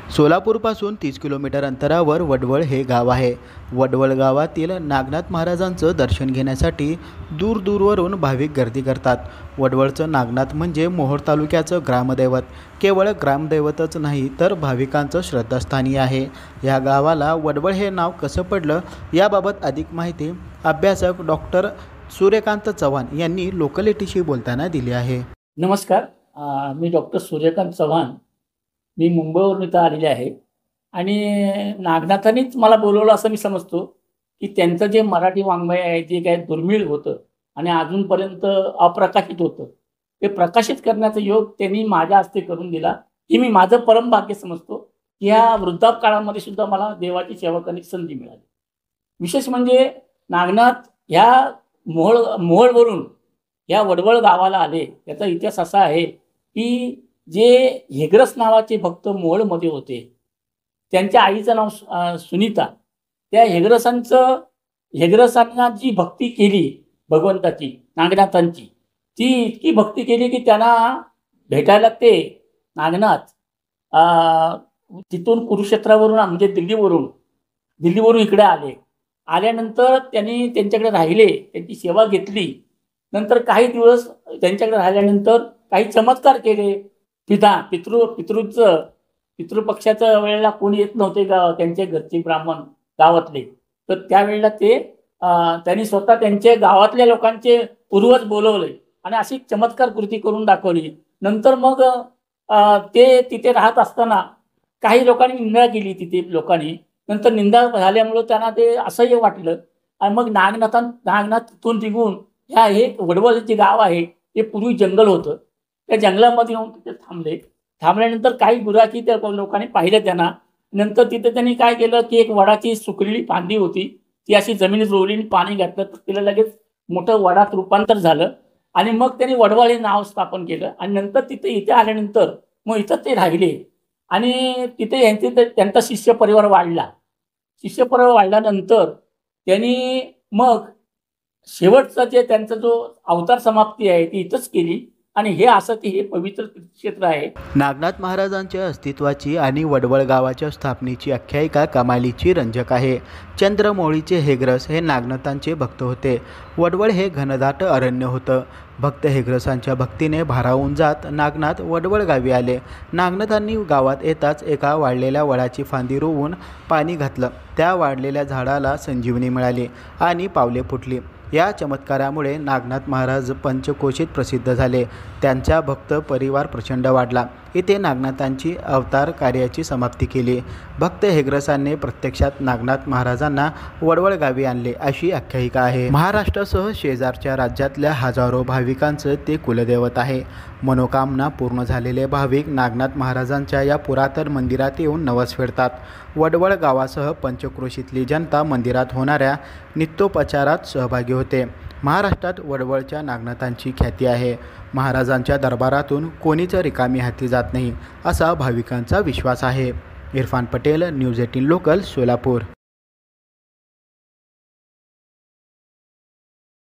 सोलापूरपासून 30 kilometre अंतरावर वडवळ हे गाव आहे। वडवळ गावातील नागनाथ महाराजांचं दर्शन घेण्यासाठी दूरदूरवरून भाविक गर्दी करतात। वडवळचं नागनाथ म्हणजे मोहोळ तालुक्याचं ग्रामदैवत। केवळ ग्रामदैवतच नाही तर भाविकांचं श्रद्धास्थानी आहे। या गावाला वडवळ हे नाव कसं पडलं याबाबत अधिक माहिती अभ्यासक डॉक्टर सूर्यकांत चव्हाण यांनी लोकलिटीशी बोलताना दिली आहे। नमस्कार, मी डॉक्टर सूर्यकांत चव्हाण। मी मुंबईवरून इथं आलेले आहे आणि नागनाथांनीच मला बोलवलं असं मी समजतो की त्यांचं जे मराठी वाङ्मय आहे जे काही दुर्मिळ होतं आणि अजूनपर्यंत अप्रकाशित होतं ते प्रकाशित करण्याचा योग त्यांनी माझ्या हस्ते करून दिला। ही मी माझं परम भाग्य समजतो की ह्या वृद्धापकाळामध्ये सुद्धा मला देवाची सेवा करण्याची संधी मिळाली। विशेष म्हणजे नागनाथ ह्या मोहोळवरून या वडवळ गावाला आले। त्याचा इतिहास असा आहे की जे हेग्रस नावाचे भक्त मोहोळमध्ये होते, त्यांच्या आईचं नाव सुनीता। त्या हेग्रसांना जी भक्ती केली भगवंताची नागनाथांची, ती इतकी भक्ती केली की त्यांना भेटायला ते नागनाथ तिथून कुरुक्षेत्रावरून म्हणजे दिल्लीवरून इकडे आले। आल्यानंतर त्यांनी त्यांच्याकडे राहिले, त्यांची सेवा घेतली। नंतर काही दिवस त्यांच्याकडे राहिल्यानंतर काही चमत्कार केले। पितृपक्षाच्या वेळेला कोणी येत नव्हते त्यांचे घरचे ब्राह्मण गावातले, तर त्यावेळेला त्यांनी स्वतः त्यांचे गावातल्या लोकांचे पूर्वज बोलवले आणि अशी चमत्कार कृती करून दाखवली। नंतर मग ते तिथे राहत असताना काही लोकांनी निंदा केली तिथे लोकांनी। नंतर निंदा झाल्यामुळे त्यांना ते असह्य वाटलं आणि मग नागनाथ तिथून निघून हे वडवळ जे गाव आहे ते पूर्वी जंगल होतं, त्या जंगलामध्ये येऊन तिथे थांबल्यानंतर काही गुराखी त्या लोकांनी पाहिलं त्यांना। नंतर तिथे त्यांनी काय केलं की एक वडाची सुकलेली फांदी होती, ती अशी जमिनीत रोवली आणि पाणी घातलं तर तिला लगेच मोठं वडात रूपांतर झालं आणि मग त्यांनी वडवळ हे नाव स्थापन केलं। आणि नंतर इथे आल्यानंतर मग इथं ते राहिले आणि तिथे त्यांचा शिष्य परिवार वाढल्यानंतर त्यांनी मग शेवटचा त्यांचा जो अवतार समाप्ती आहे ती इथंच केली आणि हे पवित्र क्षेत्र आहे। नागनाथ महाराजांच्या अस्तित्वाची आणि वडवळ गावाच्या स्थापनेची आख्यायिका कमालीची रंजक आहे। चंद्रमौळीचे हेग्रस हे नागनाथांचे भक्त होते। वडवळ हे घनदाट अरण्य होतं। भक्त हेग्रसांच्या भक्तीने भारावून जात नागनाथ वडवळ गावी आले। नागनाथांनी गावात येताच एका वाढलेल्या वडाची फांदी रोवून पाणी घातलं। त्या वाढलेल्या झाडाला संजीवनी मिळाली आणि पावले फुटली। या चमत्कारामुळे नागनाथ महाराज पंचकोशीत प्रसिद्ध झाले। त्यांचा भक्त परिवार प्रचंड वाढला। इथे नागनाथांची अवतार कार्याची समाप्ती केली। भक्त हेग्रसांनी प्रत्यक्षात नागनाथ महाराजांना वडवळ गावी आणले अशी आख्यायिका आहे। महाराष्ट्रासह शेजारच्या राज्यातल्या हजारो भाविकांचं ते कुलदैवत आहे। मनोकामना पूर्ण झालेले भाविक नागनाथ महाराजांच्या या पुरातन मंदिरात येऊन नवस फेडतात। वडवळ गावासह पंचक्रोशीतली जनता मंदिरात होणाऱ्या नित्योपचारात सहभागी होते। महाराष्ट्रात वडवळच्या नागनाथांची ख्याती आहे। महाराजांच्या दरबारातून कोणीच रिकामी हाती जात नाही असा भाविकांचा विश्वास आहे। Irfan Patel, news 18 local, Solapur.